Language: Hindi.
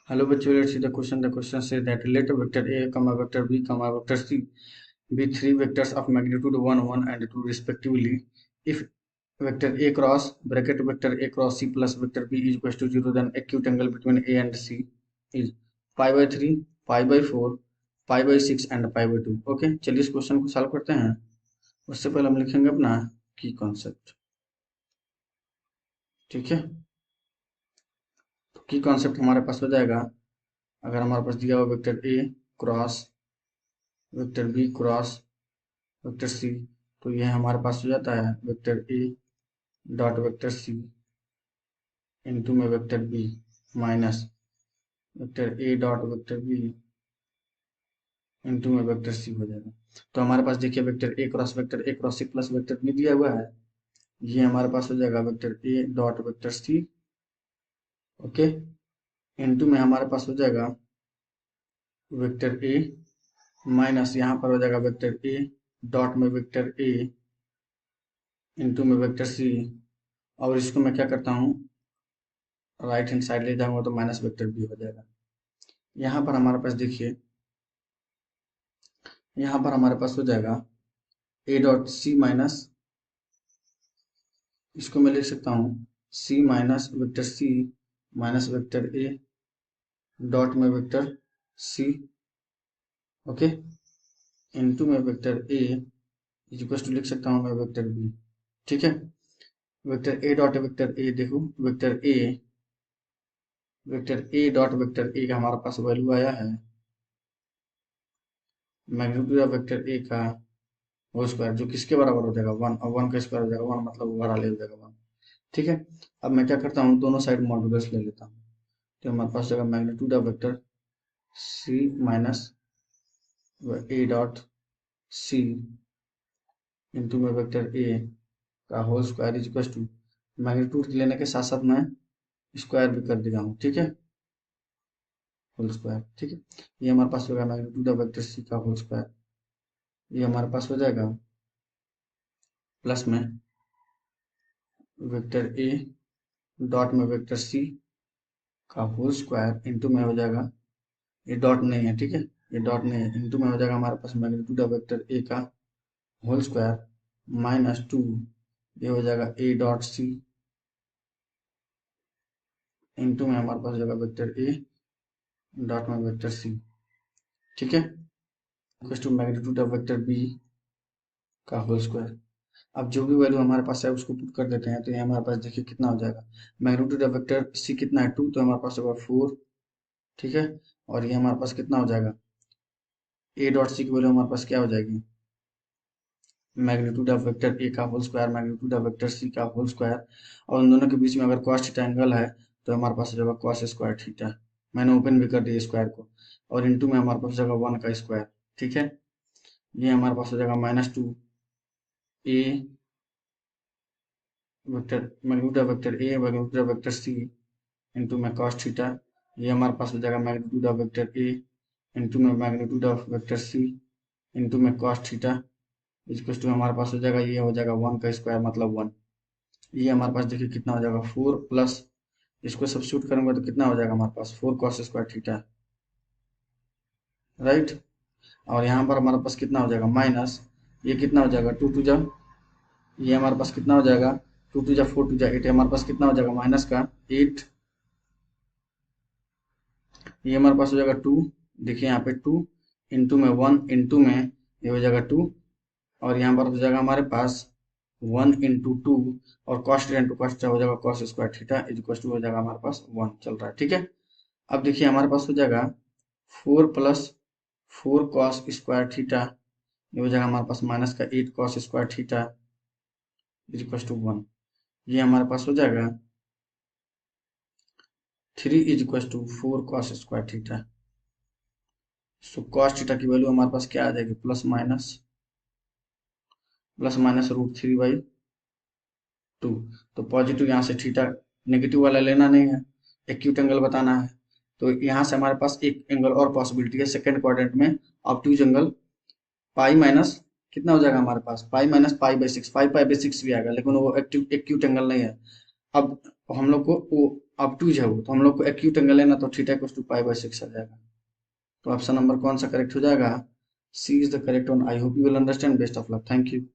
Hello, bachcho, let's see the question. The question says that let vector A, vector B, vector C be three vectors of magnitude 1, 1 and 2 respectively. If vector A cross bracket vector A cross C plus vector B is equals to 0, then acute angle between A and C is pi by 3, pi by 4, pi by 6 and pi by 2. Okay, चलिए इस क्वेश्चन को सॉल्व करते हैं। उससे पहले हम लिखेंगे अपना की कॉन्सेप्ट। ठीक है, तो की कॉन्सेप्ट हमारे पास हो जाएगा, अगर हमारे पास दिया हुआ vector A cross vector B cross vector C, तो यह हमारे पास हो जाता है vector A dot vector C into में vector B minus vector A dot vector B into में वेक्टर सी हो जाएगा। तो हमारे पास देखिए vector A cross C plus vector B दिया हुआ है, ये हमारे पास हो जाएगा vector A dot vector C, okay, into में हमारे पास हो जाएगा वेक्टर ए माइनस यहाँ पर हो जाएगा वेक्टर ए डॉट में वेक्टर ए इंटू में वेक्टर सी, और इसको मैं क्या करता हूँ राइट हैंड साइड ले जाऊंगा तो माइनस वेक्टर बी हो जाएगा। यहाँ पर हमारे पास देखिए, यहाँ पर हमारे पास हो जाएगा ए डॉट सी माइनस, इसको मैं लिख सकता हूँ C minus vector C minus vector A dot में वेक्टर सी, ओके, इनटू में vector A is equal to लिख सकता हूँ मैं वेक्टर बी। ठीक है, vector A dot vector A, देखो vector A dot vector A का हमारे पास वैल्यू आया है मैग्नीट्यूड ऑफ वेक्टर ए का होल स्क्वायर, जो किसके बराबर हो जाएगा 1, और 1 का स्क्वायर हो जाएगा 1, मतलब ओवरऑल हो जाएगा 1। ठीक है, अब मैं क्या करता हूँ दोनों साइड मॉडुलस ले लेता हूँ, तो हमारे पास जाएगा magnitude of vector C minus A dot C into में वेक्टर ए का whole square is equal to, magnitude लेने के साथ साथ मैं स्क्वायर भी कर दिया हूँ। ठीक है, होल स्क्वायर। ठीक है, ये हमारे पास होगा मैग्नीट्यूड ऑफ वेक्टर सी का होल स्क्वायर, ये हमारे पास हो जाएगा प्लस में वेक्टर ए डॉट में वेक्टर सी का होल स्क्वायर इंटू में हो जाएगा, ये डॉट नहीं है, ठीक है, ये डॉट नहीं है, इंटू में हो जाएगा हमारे पास मैग्नीट्यूड ऑफ वेक्टर ए का होल स्क्वायर माइनस 2, ये हो जाएगा ए डॉट सी इंटू में हमारे पास हो जाएगा वेक्टर ए डॉट में वेक्टर सी। ठीक है, equal to magnitude of vector B का होल स्क्वायर। अब जो भी वैल्यू हमारे पास है उसको पुट कर देते हैं, तो ये हमारे पास देखिए कितना हो जाएगा, मैग्नीट्यूड ऑफ वेक्टर सी कितना है 2, तो हमारे पास होगा 4। ठीक है, और ये हमारे पास कितना हो जाएगा ए डॉट सी की वैल्यू हमारे पास क्या हो जाएगी मैग्नीट्यूड ऑफ वेक्टर ए का whole square magnitude of vector C का होल स्क्वायर, और उन दोनों के बीच में अगर कॉस थीटा एंगल है तो हमारे पास हो जाएगा कॉस स्क्वायर थीटा, मैंने ओपन भी कर दिया स्क्वायर को, और इंटू में हमारे पास हो जाएगा 1 का स्क्वायर। ठीक है, ये हमारे पास हो जाएगा -2 A vector magnitude of vector A magnitude of vector C into में कॉस थीटा, ये हमारे पास हो जाएगा magnitude of vector A into में magnitude of vector C into में कॉस थीटा इक्वल टू हमारे पास हो जाएगा, ये हो जाएगा 1 का स्क्वायर मतलब 1। ये हमारे पास देखिए कितना हो जाएगा 4 प्लस, इसको सब्स्टिट्यूट करेंगे तो कितना हो जाएगा हमारे पास 4 कॉस स्क्वायर थीटा, राइट। और यहाँ पर हमारे पास कितना हो जाएगा माइनस, ये कितना हो जाएगा 2 टू जा, ये हमारे पास कितना हो जाएगा 2 टू जा 4 टू जा 8, हमारे पास कितना हो जाएगा माइनस का 8, ये हमारे पास हो जाएगा 2, देखिए यहाँ पे 2 इंटू में 1 इंटू में ये हो जाएगा 2, और यहाँ पर हो जाएगा हमारे पास 1 इंटू 2, और कॉस्ट इंटू कॉस्ट हो जाएगा cos square theta is equal to हो जाएगा हमारे पास 1 चल रहा है। ठीक है, अब देखिए हमारे पास हो जाएगा 4 प्लस 4 कॉस स्क्वायर थीटा, ये हो जाएगा हमारे पास माइनस का 8 cos square theta is equal to 1, ये हमारे पास हो जाएगा 3 is equal to 4 cos square theta. So cos theta की वैल्यू हमारे पास क्या आ जाएगी प्लस माइनस √3/2, तो पॉजिटिव यहाँ से थीटा नेगेटिव वाला लेना नहीं है, एक्यूट एंगल बताना है, तो यहाँ से हमारे पास एक एंगल और पॉसिबिलिटी है सेकंड क्वाड्रेंट में, ऑब्ट्यूज एंगल पाई माइनस कितना हो जाएगा हमारे पास पाई माइनस पाई/6 भी आएगा, लेकिन वो एक्यूट एंगल नहीं है। अब हम लोग को वो ऑब्टूज है वो, तो हम लोग को एक्यूट एंगल है ना, तो theta equals to pi by 6 आ जाएगा। तो ऑप्शन नंबर कौन सा करेक्ट हो जाएगा? C is the correct one. I hope you will understand. Best of luck. Thank you.